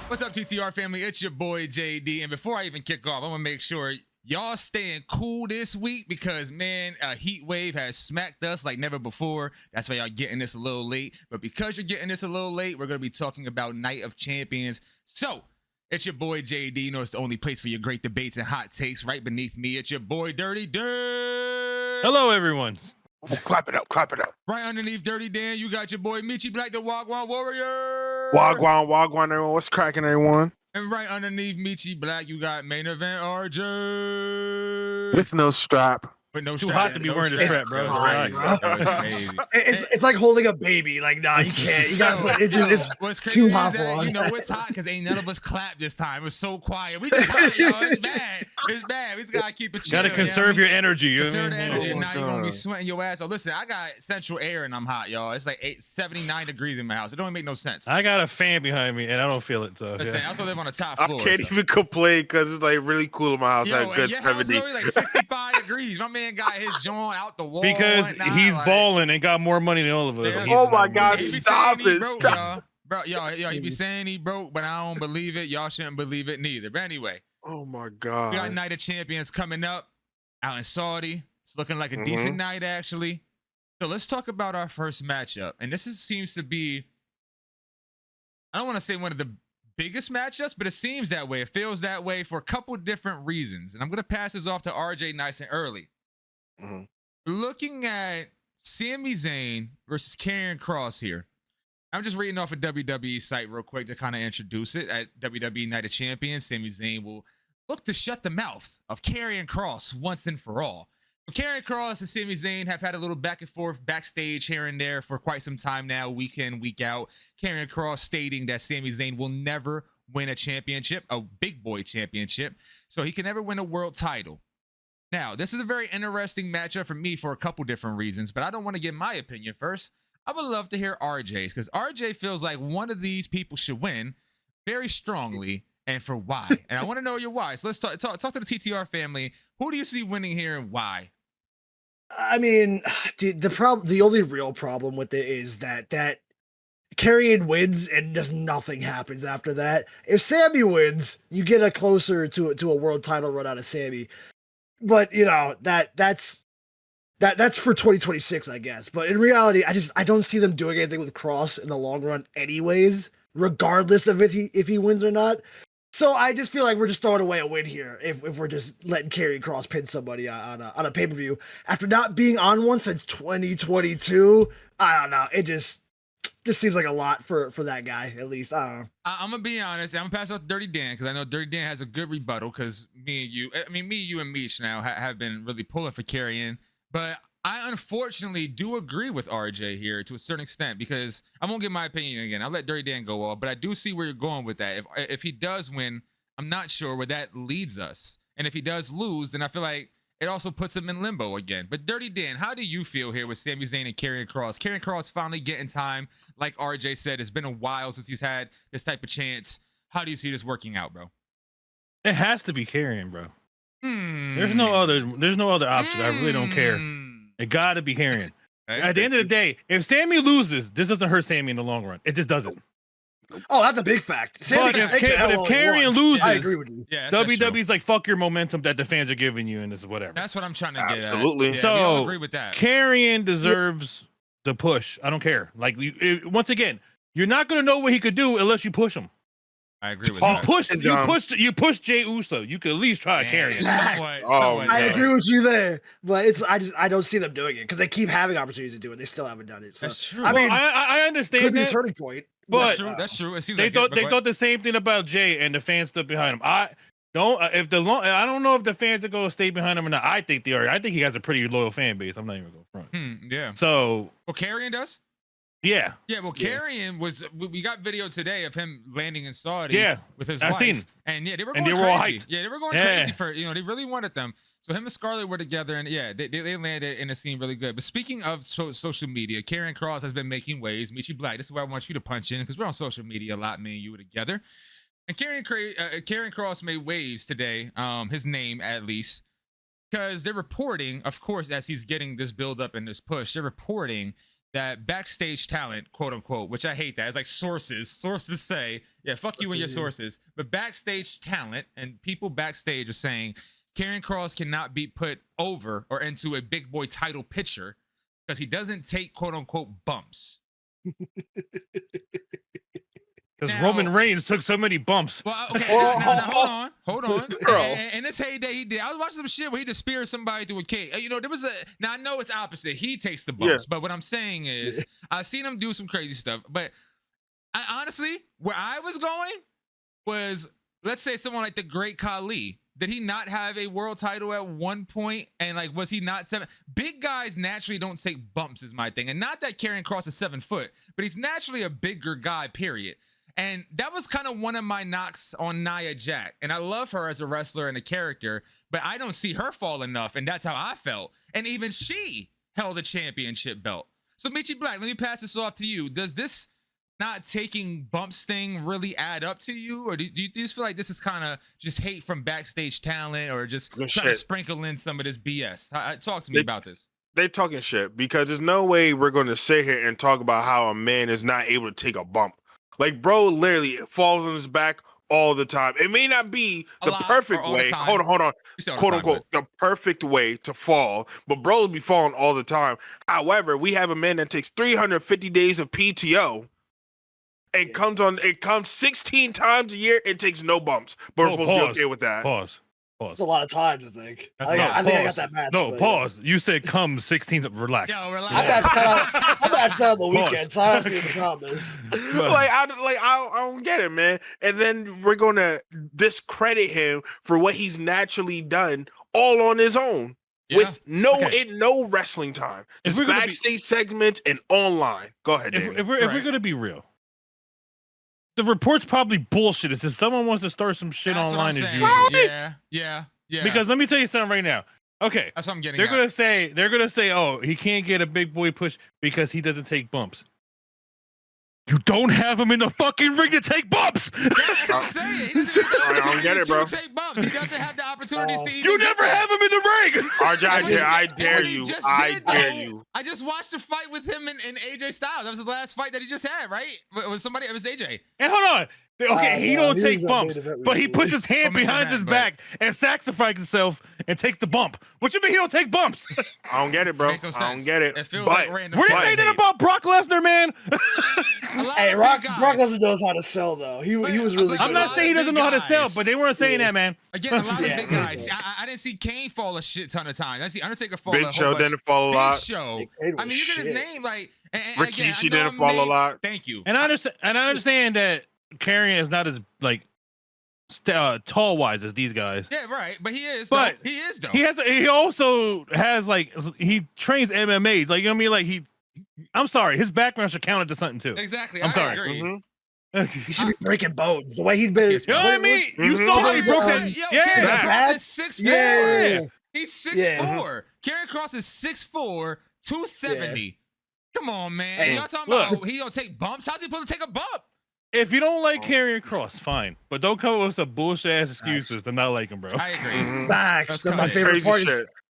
What's up, TTR family? It's your boy JD. And before I even kick off, I'm gonna make sure y'all staying cool this week because man, a heat wave has smacked us like never before. That's why y'all getting this a little late. But because you're getting this a little late, we're gonna be talking about Night of Champions. So it's your boy JD. You know it's the only place for your great debates and hot takes. Right beneath me, it's your boy Dirty Dan. Hello, everyone. Oh, clap it up, clap it up. Right underneath Dirty Dan, you got your boy Michi Black, the Wagwan Warrior. Wagwan, everyone. What's cracking, everyone? And right underneath Michi Black, you got main event RJ. With no strap. With no Too strap. hot to be wearing a strap, bro. It's like holding a baby. Like, nah, you can't. You gotta put it. It's too hot for you know it's hot because ain't none of us clapped this time. It was so quiet. We just hot, y'all. It's bad. It's bad. We just gotta keep it chill. Gotta conserve your energy. You Conserve the know what I energy. mean? And now you're gonna be sweating your ass off. Listen, I got central air and I'm hot, y'all. It's like 79 degrees in my house. It don't make no sense. I got a fan behind me and I don't feel it. So Listen, yeah. I also live on the top I floor. can't even complain because it's like really cool in my house. Yo, Like good your house 70. is only like 65 degrees. My man got his joint out the wall. Because he's like, balling and got more money than all of us. Yeah. He's Oh my not God, He really- be stop saying he it, broke, stop. y'all. Bro, he be saying he broke, but I don't believe it. Y'all shouldn't believe it neither. But anyway, Oh my we got God. Night of Champions coming up out in Saudi. It's looking like a decent night, actually. So let's talk about our first matchup. And this seems to be, I don't want to say one of the biggest matchups, but it seems that way. It feels that way for a couple different reasons. And I'm going to pass this off to RJ nice and early. Mhm. Looking at Sami Zayn versus Karrion Kross here. I'm just reading off a WWE site real quick to kind of introduce it. At WWE Night of Champions, Sami Zayn will look to shut the mouth of Karrion Kross once and for all. Karrion Kross and Sami Zayn have had a little back and forth backstage here and there for quite some time now, week in, week out. Karrion Kross stating that Sami Zayn will never win a championship, a big boy championship, so he can never win a world title. Now, this is a very interesting matchup for me for a couple different reasons, but I don't want to give my opinion first. I would love to hear RJ's because RJ feels like one of these people should win very strongly and for why. And I want to know your why. So let's talk to the TTR family. Who do you see winning here and why? I mean, the only real problem with it is that Karrion wins and just nothing happens after that. If Sami wins, you get a closer to a world title run out of Sami. But you know that's for 2026, I guess. But in reality, I don't see them doing anything with Kross in the long run, anyways, regardless of if he wins or not. So I just feel like we're just throwing away a win here if we're just letting Karrion Kross pin somebody on a pay-per-view after not being on one since 2022. I don't know. It just seems like a lot for that guy, at least. I don't know. I'm gonna be honest. I'm gonna pass out to Dirty Dan because I know Dirty Dan has a good rebuttal. Because me, you, and Meech now have been really pulling for Karrion, but I unfortunately do agree with RJ here to a certain extent because I won't give my opinion again. I'll let Dirty Dan go off, but I do see where you're going with that. If he does win, I'm not sure where that leads us, and if he does lose, then I feel like it also puts him in limbo again. But Dirty Dan, how do you feel here with Sami Zayn and Karrion Kross? Karrion Kross finally getting time, like RJ said. It's been a while since he's had this type of chance. How do you see this working out, bro? It has to be Karrion, bro. There's no other option. I really don't care. It gotta be Karrion. At the end of the day, if Sami loses, this doesn't hurt Sami in the long run. It just doesn't. Oh, that's a big fact. But if Karrion loses, I agree with you. Yeah, WWE's like, fuck your momentum that the fans are giving you, and this is whatever. that's what I'm trying to get Absolutely. at. Yeah, So, we all agree with that. Karrion deserves the push. I don't care. Like, once again, you're not gonna know what he could do unless you push him. I agree with You that. push Jey Uso. You could at least try Karrion. Somewhat. I agree with you there, but I don't see them doing it because they keep having opportunities to do it. They still haven't done it. So, That's true. I mean, I understand could be a that, turning point. but That's true. It seems they like thought the same thing about Jay, and the fans stood behind him. I don't know if the fans are going to stay behind him or not. I think they are. I think he has a pretty loyal fan base. I'm not even going front. Yeah. So Well, Karrion does. yeah, Yeah, well, Karrion was. We got video today of him landing in Saudi. Yeah, with his I've wife. seen. And yeah, they were And going they were all crazy. hyped. Yeah, they were going Yeah. crazy for they really wanted them. So him and Scarlett were together, and yeah, they landed in a scene really good. But speaking of social media, Karrion Kross has been making waves. Michi Black, this is where I want you to punch in because we're on social media a lot. Me and you were together, and Karrion Kross made waves today. His name at least. Because they're reporting, of course, as he's getting this build up and this push, they're reporting that backstage talent, quote unquote, which I hate that. It's like sources say, yeah, fuck you and your sources. But backstage talent and people backstage are saying Karrion Kross cannot be put over or into a big boy title picture because he doesn't take quote unquote bumps. Because Roman Reigns took so many bumps. Well, okay, now, hold on. In this heyday, he did. I was watching some shit where he just speared somebody through a cage. You know, there was a. Now I know it's opposite. He takes the bumps, but what I'm saying is, I've seen him do some crazy stuff. But honestly, where I was going was, let's say someone like the Great Khali. Did he not have a world title at one point? And like, was he not 7? Big guys naturally don't take bumps, is my thing. And not that Karrion Kross is 7 foot, but he's naturally a bigger guy. Period. And that was kind of one of my knocks on Nia Jax. And I love her as a wrestler and a character, but I don't see her fall enough. And that's how I felt. And even she held a championship belt. So Michi Black, let me pass this off to you. Does this not taking bumps thing really add up to you? Or do you just feel like this is kind of just hate from backstage talent or just trying to sprinkle in some of this BS? Talk to me about this. They're talking shit because there's no way we're going to sit here and talk about how a man is not able to take a bump. Like, bro, literally falls on his back all the time. It may not be the perfect way. Hold on. Quote unquote, the perfect way to fall, but bro will be falling all the time. However, we have a man that takes 350 days of PTO and comes 16 times a year and takes no bumps. But we're supposed to be okay with that. Pause. That's a lot of times, I think. I think I got that match. No, pause. You said come 16. Relax. Yo, relax. I matched out on the weekend, so I don't see what the problem is. I don't get it, man. And then we're gonna discredit him for what he's naturally done all on his own. With no wrestling time. Just backstage segments and online. Go ahead, David. If we're gonna be real, the report's probably bullshit. It's just someone wants to start some shit online as usual. Yeah. Because let me tell you something right now. Okay, that's what I'm getting. They're gonna say, oh, he can't get a big boy push because he doesn't take bumps. You don't have him in the fucking ring to take bumps. Yeah, that's what I'm saying. I don't get it, bro. Take bumps. He doesn't have the opportunities to even. You never have him in the ring. RJ, I dare you. I dare you. I just watched a fight with him and AJ Styles. That was the last fight that he just had, right? It was somebody. It was AJ. And hold on. Okay, he don't take bumps, but he puts his hand behind his back and sacrifices himself and takes the bump. What you mean he don't take bumps? I don't get it, bro. I don't get it. It feels like random. What do you say that about Brock Lesnar, man? Hey, Brock Lesnar knows how to sell, though. He was really good. I'm not saying he doesn't know how to sell, but they weren't saying that, man. Again, a lot of big guys. I didn't see Kane fall a shit ton of times. I see Undertaker fall Big Show didn't fall a lot. Big Show. I mean, you get his name, like... Rikishi didn't fall a lot. Thank you. And I understand that Karrion is not as like tall wise as these guys. Yeah, right. But he is. But he is though. He also has like he trains MMA. Like you know what I mean? Like I'm sorry, his background should count into something too. Exactly. I'm sorry. He should be breaking bones. The way he'd been. You know what I mean? You saw how he broke that. Karrion Kross is 6'4". Yeah. He's 6'4". Karrion Kross is 6'4", 270. Yeah. Come on, man. Hey, y'all talking about he don't take bumps? How's he supposed to take a bump? If you don't like Karrion Kross, fine, but don't come up with some bullshit ass excuses to not like him, bro. I agree. Facts. That's my favorite part.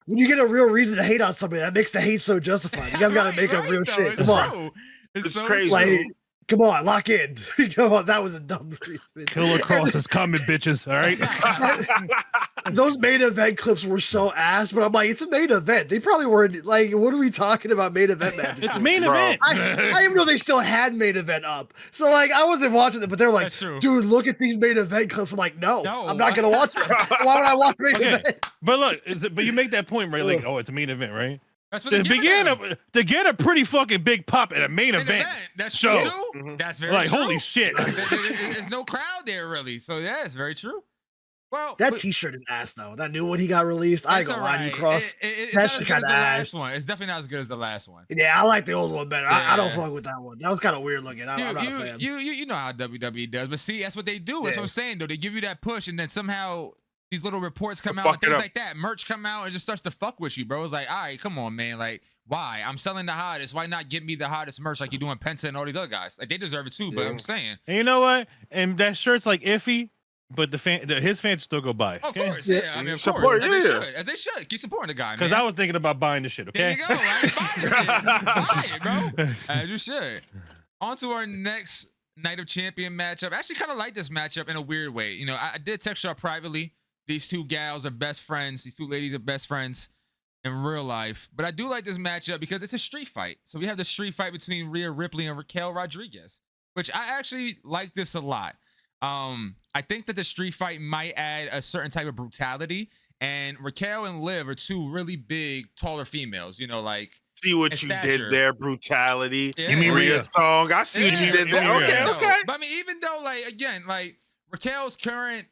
When you get a real reason to hate on somebody, that makes the hate so justified. You guys got to make up real shit. Come on. It's so crazy. Like, come on, lock in. Come on, that was a dumb reason. Killer Kross is coming, bitches. All right. Those main event clips were so ass, but I'm like, it's a main event. They probably weren't like, what are we talking about main event matches? It's main event. I even know they still had main event up. So like, I wasn't watching it, but they're like, dude, look at these main event clips. I'm like, no, I'm not gonna watch them. Why would I watch main event? But look, but you make that point, right? Like, oh, it's a main event, right? That's what to get a pretty fucking big pop at a main event. That's show. True too. Mm-hmm. That's very like true. Holy shit. There's no crowd there really. So yeah, it's very true. Well, that T-shirt is ass though. That new one he got released. I ain't gonna lie to you, Kross. That's kind of ass. It's definitely not as good as the last one. Yeah, I like the old one better. Yeah. I don't fuck with that one. That was kind of weird looking. I'm not a fan. You know how WWE does, but see, that's what they do. That's what I'm saying though. They give you that push, and then somehow these little reports come out and things like that. Merch come out and just starts to fuck with you, bro. It's like, all right, come on, man. Like, why? I'm selling the hottest. Why not give me the hottest merch like you're doing Penta and all these other guys? Like, they deserve it too, but I'm saying. And you know what? And that shirt's like iffy, but his fans still go buy. Of Okay? course, yeah. I mean, of Support, course, yeah. as they should. Keep supporting the guy, man. Because I was thinking about buying this shit. Okay. There you go. I ain't buying this shit. Buy it, bro. As you should. On to our next Night of Champion matchup. I actually kind of like this matchup in a weird way. You know, I did text y'all privately. These two gals are best friends. These two ladies are best friends in real life. But I do like this matchup because it's a street fight. So we have the street fight between Rhea Ripley and Raquel Rodriguez, which I actually like this a lot. I think that the street fight might add a certain type of brutality. And Raquel and Liv are two really big, taller females. You know, like. See what you did there, brutality. Yeah. You mean Rhea's song? I see what you did there. Okay. But I mean, even though, like, again, like Raquel's current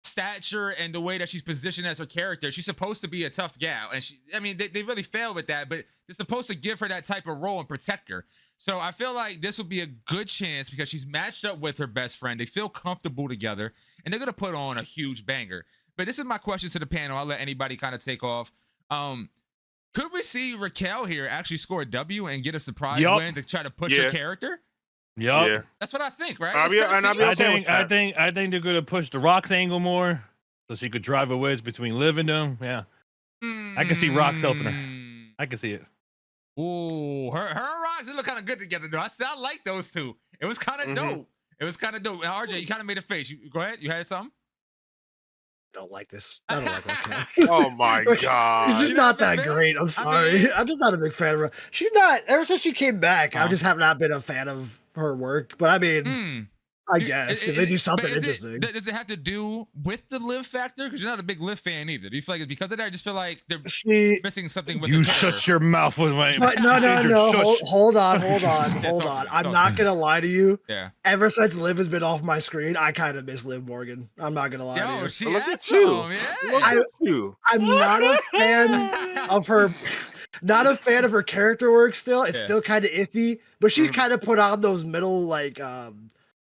stature and the way that she's positioned as her character, she's supposed to be a tough gal. And they really failed with that, but they're supposed to give her that type of role and protect her. So I feel like this would be a good chance because she's matched up with her best friend. They feel comfortable together and they're going to put on a huge banger. But this is my question to the panel. I'll let anybody kind of take off. Could we see Raquel here actually score a W and get a surprise win to try to push her character? Yup. Yeah. That's what I think, right? I think they're gonna push the Rock's angle more, so she could drive a wedge between Liv and them. Yeah. I can see Rock's helping her. I can see it. Ooh, her and Rox, they look kind of good together, though. I like those two. It was kind of dope. It was kind of dope. RJ, you kind of made a face. You go ahead. You had something? I don't like this. I don't like Raquel. Oh my god. She's just not that great. I'm sorry. I'm just not a big fan of her. She's not, ever since she came back, I just have not been a fan of her work. But I mean, I guess if they do something interesting. Does it have to do with the Liv factor? Because you're not a big Liv fan either. Do you feel like it's because of that? I just feel like they're missing something with you. The shut your mouth with my. But no. Hold on. I'm not gonna lie to you. Yeah. Ever since Liv has been off my screen, I kind of miss Liv Morgan. I'm not gonna lie to you. She Look had at you. Yeah. I'm not a fan of her. Not a fan of her character work. Still, it's still kind of iffy. But she's kind of put on those middle like.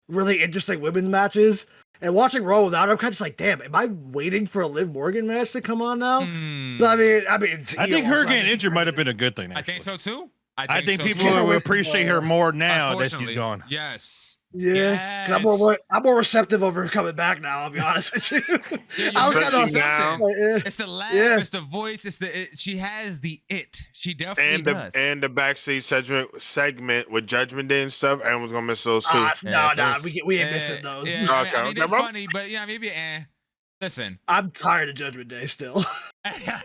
Really interesting women's matches, and watching Raw without her, I'm kind of just like, damn, am I waiting for a Liv Morgan match to come on now? So, I mean, I think her getting injured might have been a good thing. Actually. I think so too. I think people will appreciate her more now that she's gone. Yes. Yeah, I'm more receptive over her coming back now. I'll be honest with you. I was kind of it's the laugh, it's the voice, she has the it. She definitely does. And the backstage segment with Judgment Day and stuff. Everyone's gonna miss those too. No, we ain't missing those. Yeah, I mean, they're funny, but yeah, maybe. Listen, I'm tired of Judgment Day still.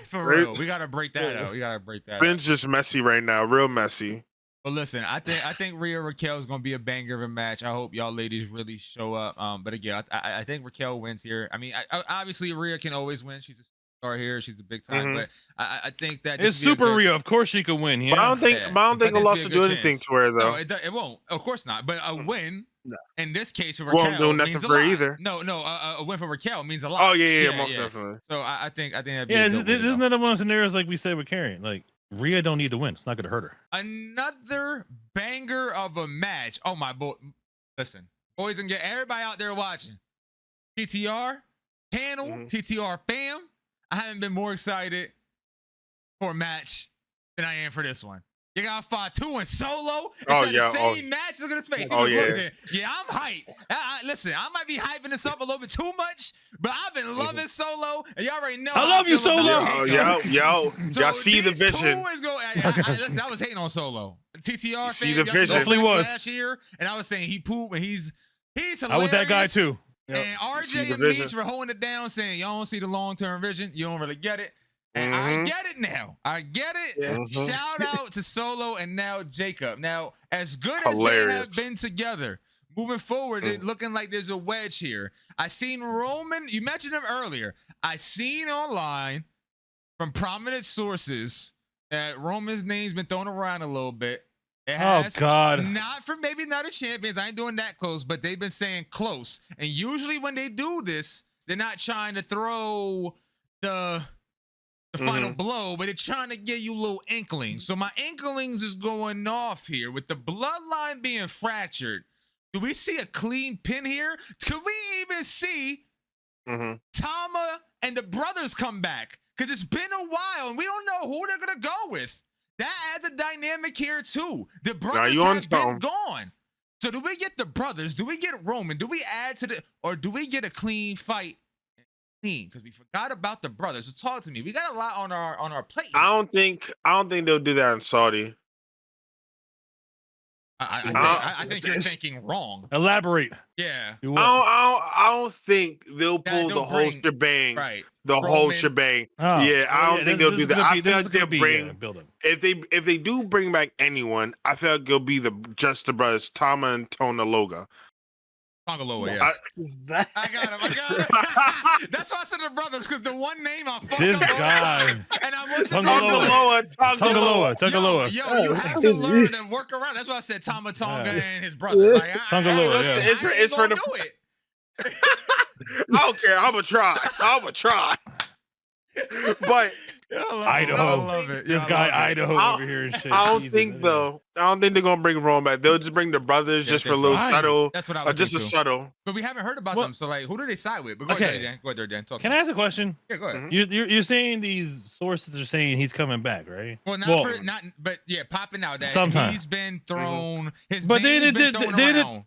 For real, we gotta break that out. Ben's just messy right now, real messy. But listen, I think Rhea Raquel is gonna be a banger of a match. I hope y'all ladies really show up. But again, I think Raquel wins here. I mean, obviously Rhea can always win. She's a star here. She's a big time. But I think that it's super Rhea. Of course she could win. Yeah. But I don't think a loss will do anything to her though. No, it won't. Of course not. But a win. No. In this case, for Raquel, won't do nothing means for her a lot. either. No, a win for Raquel means a lot. Oh yeah, most definitely. So I think that'd be there's another one of the scenarios like we said with Karrion. Like Rhea don't need to win. It's not gonna hurt her. Another banger of a match. Oh my boy, listen, boys and get everybody out there watching. TTR panel, TTR fam. I haven't been more excited for a match than I am for this one. You got Fatu and Solo. The same match. Look at his face. Yeah, I'm hyped. Listen, I might be hyping this up a little bit too much, but I've been loving Solo, and y'all already know. I love you, Solo. Y'all see the vision. Listen, I was hating on Solo. TTR see the vision. Definitely was last year, and I was saying he pooped, and he's hilarious. I was that guy too. Yep. And RJ and Meech were holding it down, saying y'all don't see the long-term vision. You don't really get it. And I get it now. I get it. Yeah. Shout out to Solo and now Jacob. Now, as good as they have been together, moving forward, it looking like there's a wedge here. I seen Roman. You mentioned him earlier. I seen online from prominent sources that Roman's name's been thrown around a little bit. It has, God. Not for maybe not a champions. I ain't doing that close, but they've been saying close. And usually when they do this, they're not trying to throw the final blow, but they're trying to give you little inklings. So my inklings is going off here with the bloodline being fractured. Do we see a clean pin here? Could we even see Tama and the brothers come back? Because it's been a while and we don't know who they're going to go with. That adds a dynamic here too. The brothers have been gone. So do we get the brothers? Do we get Roman? Do we add to the, or do we get a clean fight? Clean, because we forgot about the brothers. So talk to me. We got a lot on our plate. I don't think they'll do that in Saudi. I think you're thinking wrong. Elaborate. Yeah. I don't think they'll pull the whole shebang. Right. The whole shebang. Oh, yeah, I don't think they'll do that. I feel like they'll bring building. If they do bring back anyone, I feel like it'll be just the brothers, Tama and Tonaloga. Tongaloa, yeah. I got him. That's why I said the brothers, because the one name I fucked this up guy. and I wasn't Tongaloa. Yo, you have to learn and work around. That's why I said Tama Tonga and his brother. Like, Tongaloa, yeah. It's for the. Do it. I don't care. I'm gonna try. But Idaho. I love it. This guy Idaho over here and shit. I don't think they're gonna bring Roman back. They'll just bring the brothers just for a little subtle. That's what I would just think a too. subtle. But we haven't heard about them. So like, who do they side with? But go ahead, Dan. Go ahead, Dan. Talk. Can I ask a question? Yeah, go ahead. You're saying these sources are saying he's coming back, right? Well, but yeah, popping out that sometime. He's been thrown. His but name's been thrown around.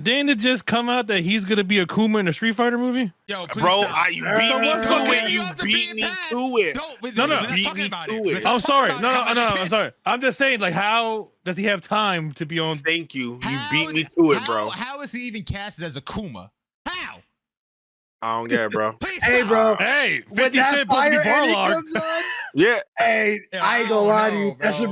Didn't it just come out that he's gonna be Akuma in a Street Fighter movie? Yo, bro, you beat me to it. You beat me to it. No, we're not talking about it. I'm sorry. No, I'm sorry. I'm just saying, like, how does he have time to be on? Thank you. You beat me to it, bro. How is he even casted as Akuma? How? I don't get it, bro. Hey, bro. Hey, 50 when that Cent fire Eddie Barlog. comes on, yeah. Hey, I ain't gonna lie to you. That shit,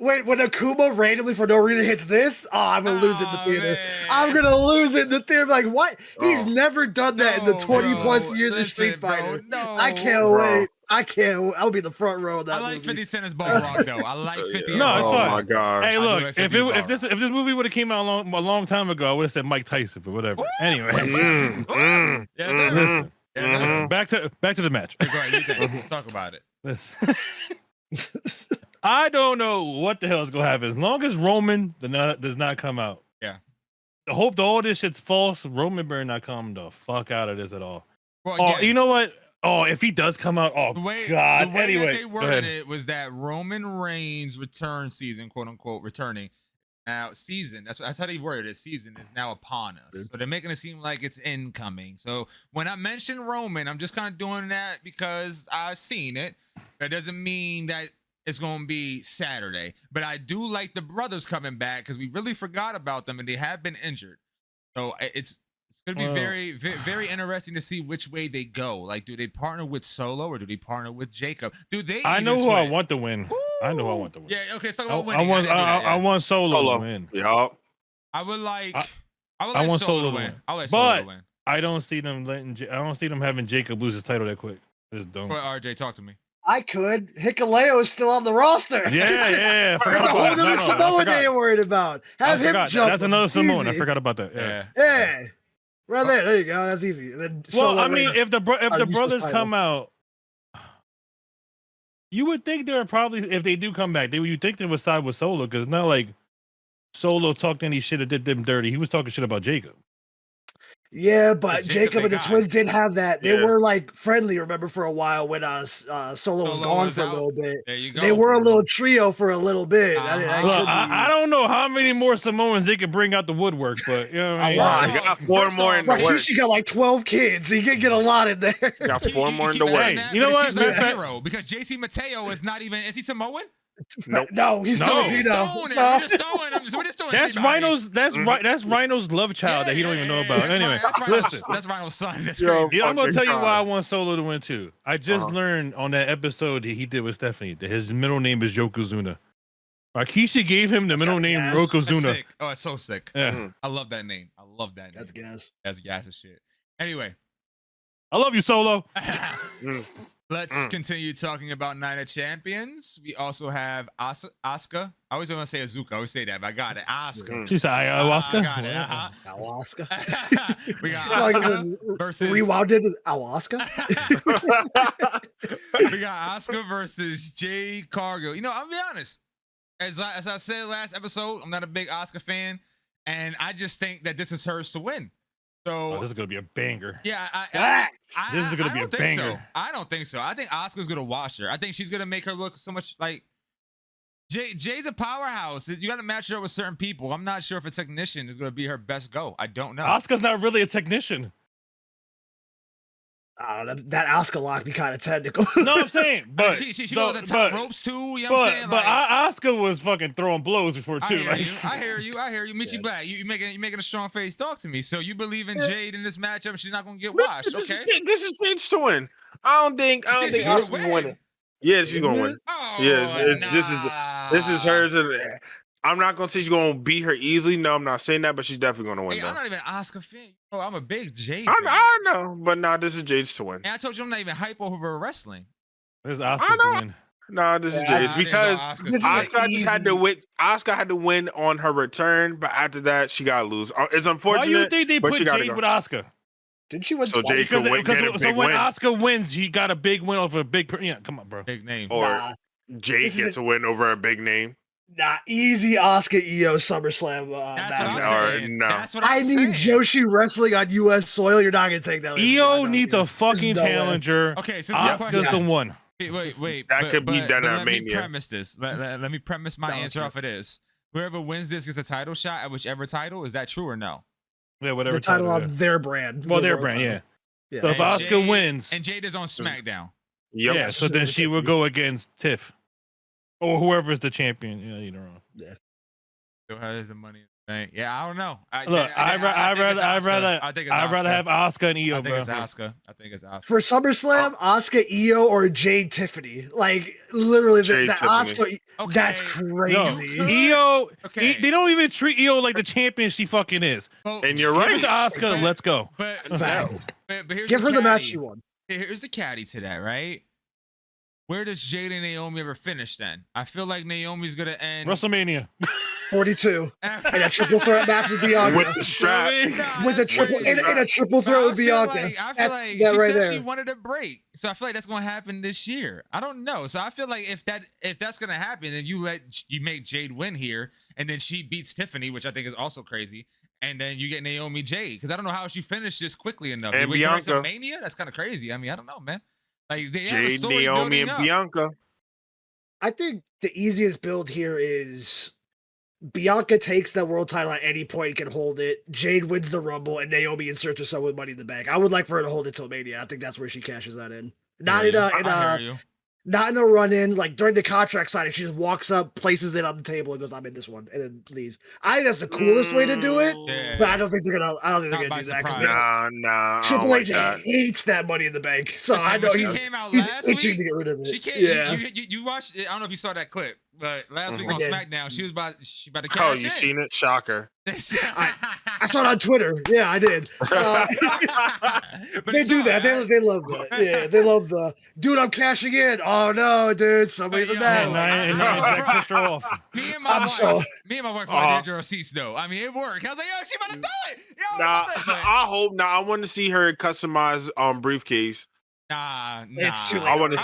wait, when Akuma randomly for no reason hits this, I'm gonna lose it in the theater. Man. I'm gonna lose it in the theater. Like, what? He's never done that in the 20 plus years of Street Fighter. I can't wait. I can't. I'll be the front row of that. I like movie. 50 Cent as Balrog though. I like 50. No, it's fine. Oh my god. Hey, look, if this movie would have came out a long time ago, I would have said Mike Tyson, but whatever. Anyway, listen. Back to the match. Go ahead, let's talk about it. Listen. I don't know what the hell is gonna happen as long as Roman does not come out. Yeah. I hope that all this shit's false. Roman better not come the fuck out of this at all. Well, you know what? Oh, if he does come out, God. The way Anyway, that they worded it was that Roman Reigns' return season, quote unquote, returning. Now, season, that's how they worded it. Season is now upon us. So they're making it seem like it's incoming. So when I mention Roman, I'm just kind of doing that because I've seen it. That doesn't mean that it's going to be Saturday. But I do like the brothers coming back because we really forgot about them and they have been injured. So it's going to be very, very interesting to see which way they go. Like, do they partner with Solo or do they partner with Jacob? Do they? I know who I want to win. I know who I want to win. Yeah, okay, so about winning. I want Solo to win. Yeah. I would like Solo to win. I like Solo to win. I don't see them having Jacob lose his title that quick. Just don't. Well, RJ, talk to me. I could. Hikuleo is still on the roster. Yeah. I forgot That's a whole about other that. Samoan they ain't worried about. Have him jump. That's another Samoan. I Easy. forgot about that. Yeah. Right there. There you go. That's easy. And then Well, I mean, if the brothers come out, you would think they're probably, if they do come back, you think they would side with Solo because it's not like Solo talked any shit or did them dirty. He was talking shit about Jacob. Yeah, but Jacob and the twins didn't have that. They were like friendly, remember, for a while when Solo was gone for a little bit. There you go. They were a little trio for a little bit. I don't know how many more Samoans they could bring out the woodwork, but you know what I mean? I got 4 more in the works. She got like 12 kids. So you can get a lot in there. Got 4 more in the works. You know what? Zero, because JC Mateo is not even. Is he Samoan? Nope. No, he's Filipino. We're just throwing That's Rhino's. That's Rhino's love child that he don't even know about. Anyway, listen. That's Rhino's son. That's crazy. Yeah, I'm gonna tell you why I want Solo to win too. I just learned on that episode he did with Stephanie that his middle name is Yokozuna. Rikishi gave him the middle name Yokozuna. Oh, it's so sick. Yeah. I love that name. That's gas. That's gas as shit. Anyway, I love you, Solo. Let's continue talking about Night of Champions. We also have Asuka. I always want to say Azuka. I always say that, but I got it. Asuka. She said ayahuasca. I got it. Ayahuasca. We got Asuka versus rewounded Ayahuasca. We got Asuka versus Jade Cargill. You know, I'll be honest. As I said last episode, I'm not a big Asuka fan, and I just think that this is hers to win. So this is gonna be a banger. Yeah, this is gonna be a banger. I don't think so. I think Asuka's gonna wash her. I think she's gonna make her look so much like Jade's a powerhouse. You got to match her up with certain people. I'm not sure if a technician is going to be her best go. I don't know. Asuka's not really a technician. That Asuka lock be kind of technical. No, I'm saying, but she goes the top ropes too. You know what I'm saying? But Asuka was fucking throwing blows before too. I hear you. Michi Black, you making a strong face. Talk to me. So you believe in Jade in this matchup? She's not gonna get washed. Okay. This is Jade's to win. I don't think Asuka's winning. Yeah, she's gonna win. Oh, yes, this is hers. And I'm not gonna say she's gonna beat her easily. No, I'm not saying that, but she's definitely gonna win. Hey, I'm not even an Asuka fan. Oh, I'm a big Jade. I know, but this is Jade's to win. And I told you I'm not even hype over her wrestling. This is Asuka's to win. No, this is Jade's because Asuka just had to win. Asuka had to win on her return, but after that, she gotta lose. It's unfortunate. Why do you think they put Jade with Asuka? Didn't she win? So Jade could win. So when Asuka wins, she got a big win over a big. Yeah, come on, bro. Big name. Or Jade gets a win over a big name. Easy Asuka EO SummerSlam match. That's what I'm saying. I need Joshi wrestling on U.S. soil. You're not gonna take that. EO needs a fucking challenger. Okay, so Asuka's the one. Wait. That could be done at Mania. Let me premise this. Let me premise my answer off of this. Whoever wins this gets a title shot at whichever title. Is that true or no? Yeah, whatever. The title on their brand. Well, their brand, yeah. So if Asuka wins, and Jade is on SmackDown. Yep. Yeah, so then she will go against Tiff. Or whoever's the champion. Yeah, you know. Yeah. Still has the money in the bank. Yeah, I don't know. I'd rather have Asuka and EO. I think it's Asuka. For SummerSlam, Asuka, EO, or Jade Tiffany. Like literally, that Asuka. Okay. That's crazy. No, EO. Okay. They don't even treat EO like the champion she fucking is. And you're right. Give it to Asuka. Let's go. But here's give her the match she won. Here's the caddy to that, right? Where does Jade and Naomi ever finish then? I feel like Naomi's gonna end WrestleMania 42 and a triple threat match with Bianca with the strap, with a triple in a triple threat with Bianca. I feel like she said she wanted a break, so I feel like that's gonna happen this year. I don't know, so I feel like if that's gonna happen, then you make Jade win here, and then she beats Tiffany, which I think is also crazy, and then you get Naomi Jade because I don't know how she finished this quickly enough. And Bianca Mania, that's kind of crazy. I mean, I don't know, man. Like they Jade, Naomi, and Bianca. I think the easiest build here is Bianca takes that world title at any point, can hold it. Jade wins the Rumble, and Naomi inserts herself with Money in the Bank. I would like for her to hold it till Mania. I think that's where she cashes that in. Not in a run-in, like during the contract signing, she just walks up, places it on the table, and goes, "I'm in this one," and then leaves. I think that's the coolest way to do it, but I don't think they're gonna do that. Nah. Triple H hates that Money in the Bank, so I know he came out last week. To get rid of it. She can't. You watched. I don't know if you saw that clip, but last week on SmackDown, she was about to cash in. You seen it? Shocker. I saw it on Twitter. Yeah, I did. They do that. They love that. Yeah, they love the dude. I'm cashing in. Oh no, dude! Somebody in the back. Me and my wife wanted to enter our seats though. I mean, it worked. I was like, yo, she about to do it. I hope. I want to see her customize briefcase. Nah. It's too late. I want to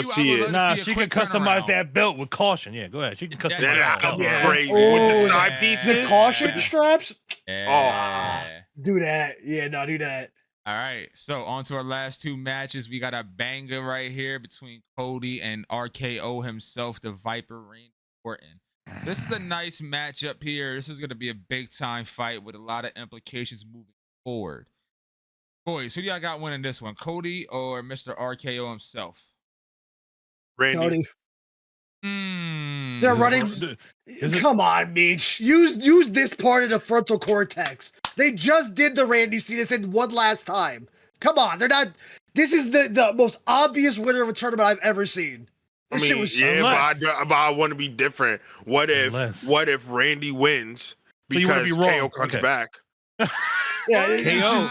see it. Nah, she can customize that belt with caution. Yeah, go ahead. She can customize that belt. Crazy. With the side pieces. The caution straps? Yeah. Do that. Yeah, no, do that. All right. So on to our last two matches. We got a banger right here between Cody and RKO himself, the Viper Randy Orton. This is a nice matchup here. This is going to be a big time fight with a lot of implications moving forward. Boys, who do y'all got winning this one? Cody or Mr. RKO himself? Randy. Cody. They're running. Come on, Meech. Use this part of the frontal cortex. They just did the Randy Cena said one last time. Come on, they're not. This is the most obvious winner of a tournament I've ever seen. This shit was but I want to be different. What if Randy wins because KO comes back? Yeah, KO.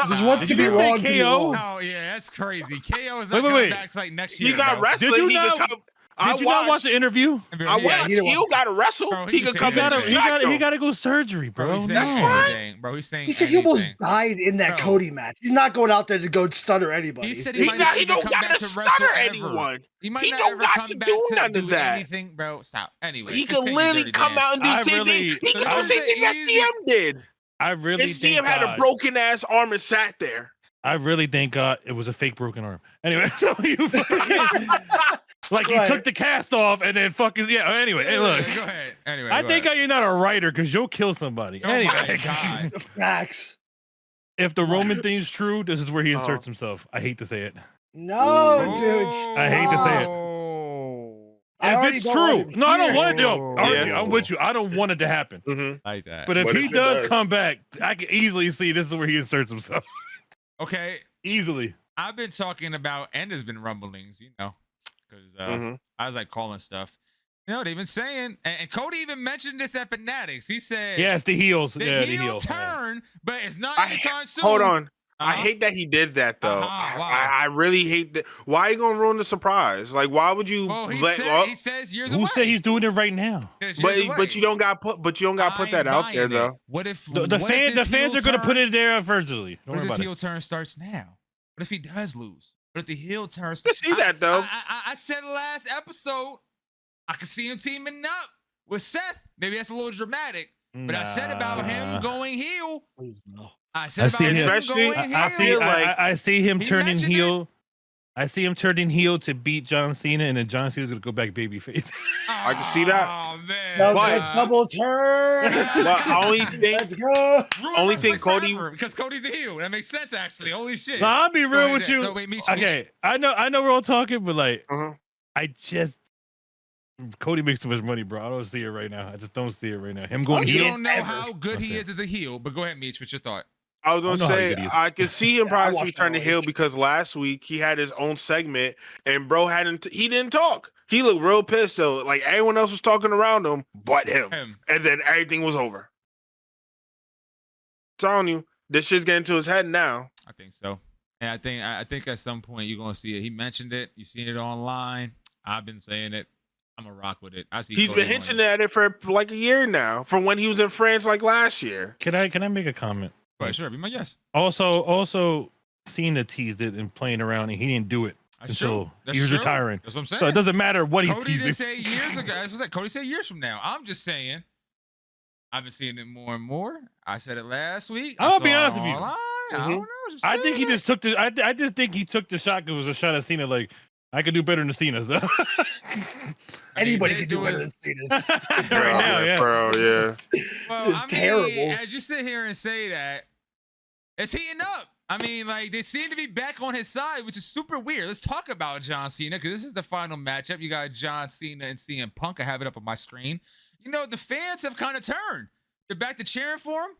Just wants to be wrong. KO? Oh yeah, that's crazy. KO is not coming back like next year. He's not wrestling. Did you not watch the interview? I watched. He got to wrestle. Bro, he could come in. He got to go surgery, bro. That's fine. Bro, he's saying. He said he almost died in that Cody match. He's not going out there to go stutter anybody. He said he don't got to stutter anyone. He don't got to do none of that. Anything, bro. Stop. Anyway, he can literally come out and do the same thing. He can do the same thing that CM did. I really think CM had a broken ass arm and sat there. I really think it was a fake broken arm. Anyway, so you Like he took the cast off and then Anyway, hey, look. Go ahead. Anyway, I think you're not a writer because you'll kill somebody. Oh anyway, facts. If the Roman thing's true, this is where he inserts himself. I hate to say it. No, dude. I hate to say it. If it's true, no, I don't want it to. RJ, I'm with you. I don't want it to happen. Like that. But if he does come back, I can easily see this is where he inserts himself. Okay. Easily. I've been talking about, and there's been rumblings, because I was like calling stuff. They've been saying, and Cody even mentioned this at Fanatics. He said, "Yes, the heels, the heel turn, but it's not anytime soon." Hold on, I hate that he did that though. I really hate that. Why are you gonna ruin the surprise? Like, why would you? He says years away. Who said he's doing it right now? But you don't got put that out there though. What if the fans are gonna put it there virtually? What if this heel turn starts now? What if he does lose? What if the heel turn starts? I see that though. I said last episode, I could see him teaming up with Seth. Maybe that's a little dramatic, but I said about him going heel. Please no. I see him turning heel. I see him turning heel to beat John Cena, and then John Cena's gonna go back babyface. I can see that. Oh man, double turn. Let's go. Only thing Cody, because Cody's the heel. That makes sense actually. Holy shit. No, I'll be real with you. No, wait, okay, I know we're all talking, but like, Cody makes too much money, bro. I don't see it right now. I just don't see it right now. Him going heel. You don't know how good he is as a heel, but go ahead, Meech. What's your thought? I was gonna say I could see him probably return to heel because last week he had his own segment and bro he didn't talk. He looked real pissed. So like everyone else was talking around him, but him. And then everything was over. I'm telling you, this shit's getting to his head now. I think so. And I think at some point you're gonna see it. He mentioned it. You seen it online. I've been saying it. I'm gonna rock with it. He's been hinting at it for like a year now, from when he was in France like last year. Can I make a comment? Right, sure. Be my guest. Also, Cena teased it and playing around, and he didn't do it until he was retiring. That's what I'm saying. So it doesn't matter what he's teasing. teasing. Cody did say years ago. That's what Cody said years from now. I'm just saying. I've been seeing it more and more. I said it last week. I'll be honest with you. I don't know. I think he just took the. I just think he took the shot. It was a shot at Cena. Like I could do better than Cena. So. Anybody can do better than Cena. Right now, yeah. Bro, yeah. Well, it's terrible. As you sit here and say that, it's heating up. I mean, like, they seem to be back on his side, which is super weird. Let's talk about John Cena, because this is the final matchup. You got John Cena and CM Punk. I have it up on my screen. The fans have kind of turned. They're back to cheering for him.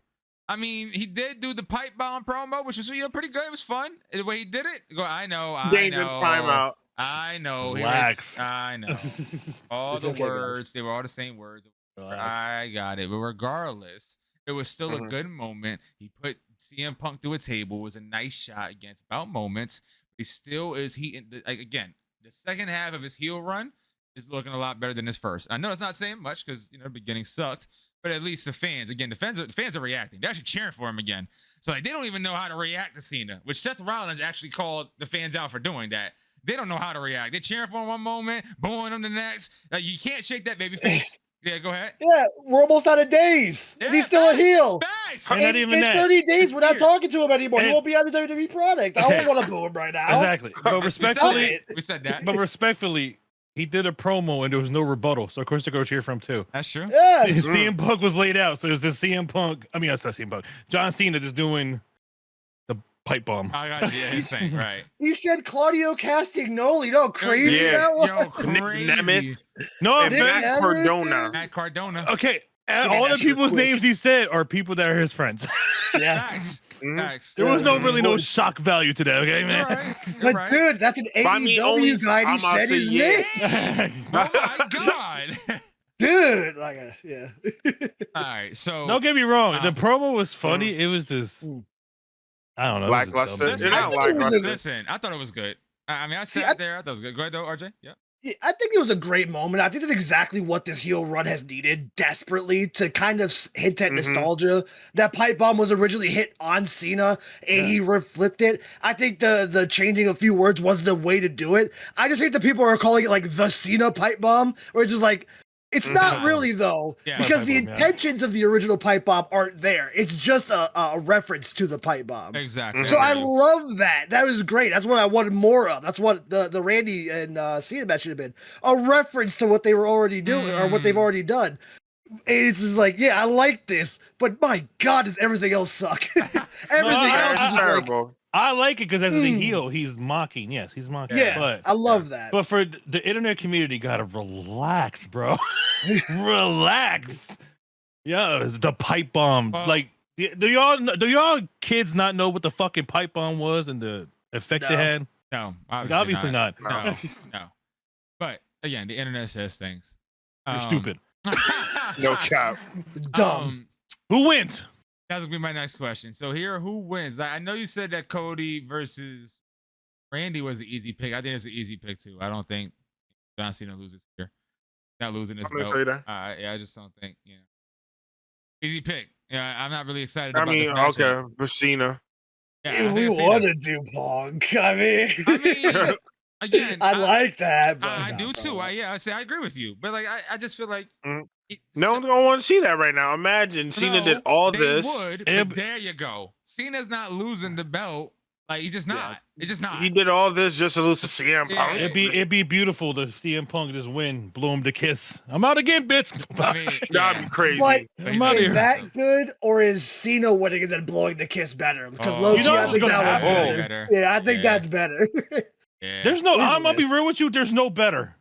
I mean, he did do the pipe bomb promo, which was pretty good. It was fun. The way he did it. I know. Prime out. I know. Relax. I know. All the words. They were all the same words. Relax. I got it. But regardless, it was still a good moment. He put CM Punk through a table. It was a nice shot against about moments. But he still is again, the second half of his heel run is looking a lot better than his first. I know it's not saying much because the beginning sucked, but at least the fans are reacting. They're actually cheering for him again. So they don't even know how to react to Cena, which Seth Rollins actually called the fans out for doing that. They don't know how to react. They're cheering for him one moment, booing him the next. You can't shake that baby face. Yeah, go ahead. Yeah, we're almost out of days. Yeah, and he's still a heel. In 30 days, we're not talking to him anymore. He won't be on the WWE product. I don't want to boo him right now. Exactly. But respectfully, we said that. But respectfully, he did a promo and there was no rebuttal. So of course they're going to cheer for him too. That's true. Yeah. CM Punk was laid out. So it was just CM Punk. I mean, that's not CM Punk. John Cena just doing the pipe bomb. I got you. Yeah, he's saying, right. He said Claudio Castagnoli. Crazy that was. Yo, crazy. Nemeth. No, and Matt Cardona. Matt Cardona. Okay. All the people's names he said are people that are his friends. Yeah. Facts. There was no shock value to that, okay, man? But dude, that's an AEW guy. He said his name. Oh my god. Dude, yeah. All right, so don't get me wrong. The promo was funny. It was just, I don't know. Lackluster. Listen, I thought it was good. I mean, I sat there. I thought it was good. Go ahead, though, RJ. Yeah. I think it was a great moment. I think that's exactly what this heel run has needed desperately to kind of hint at nostalgia. That pipe bomb was originally hit on Cena and he reflipped it. I think the changing a few words was the way to do it. I just hate that people are calling it like the Cena pipe bomb, or it's just like, It's not really though, because the intentions of the original pipe bomb aren't there. It's just a reference to the pipe bomb. Exactly. So I love that. That was great. That's what I wanted more of. That's what the Randy and Cena match should have been. A reference to what they were already doing or what they've already done. It's just like, yeah, I like this, but my God, does everything else suck? Everything else is terrible. Like, I like it because as the heel, he's mocking. Yes, he's mocking. Yeah, but, I love that. But for the internet community, gotta relax, bro. Relax. Yeah, the pipe bomb. Like, do y'all kids not know what the fucking pipe bomb was and the effect it had? No, obviously not. No. But again, the internet says things. You're stupid. No cap. Dumb. Who wins? That's gonna be my next question. So here, who wins? I know you said that Cody versus Randy was an easy pick. I think it's an easy pick too. I don't think John Cena loses here. Not losing this belt. Yeah, I just don't think. Easy pick. Yeah, I'm not really excited. I mean, okay, for Cena. Yeah, we want to do Punk. I mean, again, I like that. But I do too. I agree with you. But like, I just feel like. No one's gonna want to see that right now. Imagine Cena did all this. But there you go. Cena's not losing the belt. Like he's just not. Yeah. It's just not. He did all this just to lose to CM Punk. It'd be beautiful to CM Punk just win, blow him to kiss. I'm out again, bitch. I mean, that'd be crazy. But is that good, or is Cena winning and then blowing the kiss better? Because low-key, I think that one's better. Yeah, I think that's better. There's no. I'm gonna be real with you. There's no better.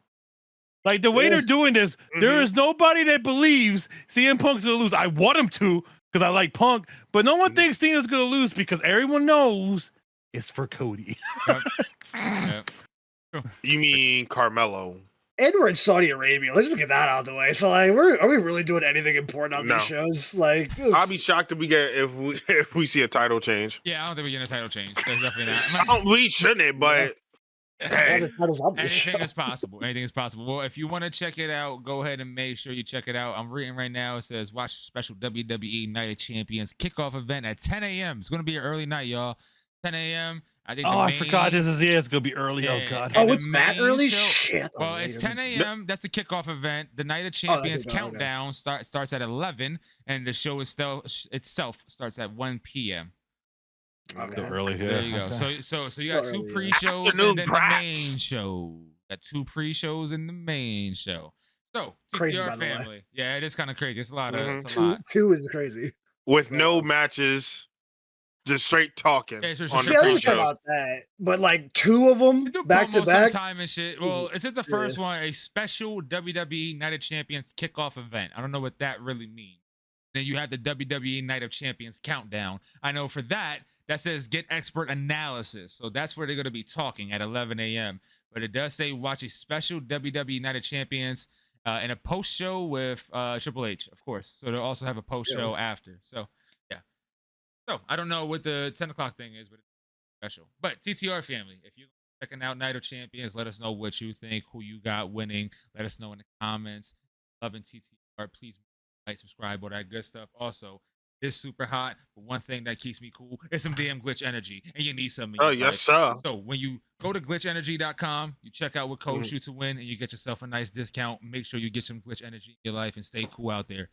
Like the way they're doing this, there is nobody that believes CM Punk's gonna lose. I want him to because I like Punk, but no one thinks Cena's gonna lose because everyone knows it's for Cody. You mean Carmelo? And we're in Saudi Arabia. Let's just get that out of the way. So, like, are we really doing anything important on these shows? Like, I'll be shocked if we get if we see a title change. Yeah, I don't think we get a title change. There's definitely not. We shouldn't, but. Hey. Anything is possible. Anything is possible. Well, if you want to check it out, go ahead and make sure you check it out. I'm reading right now. It says watch special WWE Night of Champions kickoff event at 10 a.m. It's going to be an early night, y'all. 10 a.m. I think. I forgot this is it's going to be early. Oh God. Oh, it's that early? Shit. Well, it's 10 a.m. That's the kickoff event. The Night of Champions countdown starts at 11, and the show itself starts at 1 p.m. Okay. Early here. There you go. Okay. So you got two pre-shows and then the main show. Got two pre-shows and the main show. So TTR family. Yeah, it is kind of crazy. It's a lot of it's a lot. Two is crazy. With no matches, just straight talking. Yeah, I didn't care about that, but like two of them back to back. Time and shit. Well, it's just the first one, a special WWE Night of Champions kickoff event. I don't know what that really means. Then you have the WWE Night of Champions countdown. I know for that says get expert analysis. So that's where they're going to be talking at 11 a.m. But it does say watch a special WWE Night of Champions and a post show with Triple H, of course. So they'll also have a post show after. So, yeah. So I don't know what the 10 o'clock thing is, but it's special. But TTR family, if you're checking out Night of Champions, let us know what you think, who you got winning. Let us know in the comments. Loving TTR. Please like, subscribe, all that good stuff. Also, it's super hot, but one thing that keeps me cool is some damn Glytch energy, and you need some. Oh, yes, sir. So when you go to glitchenergy.com, you check out what code shoot to win, and you get yourself a nice discount. Make sure you get some Glytch energy in your life and stay cool out there.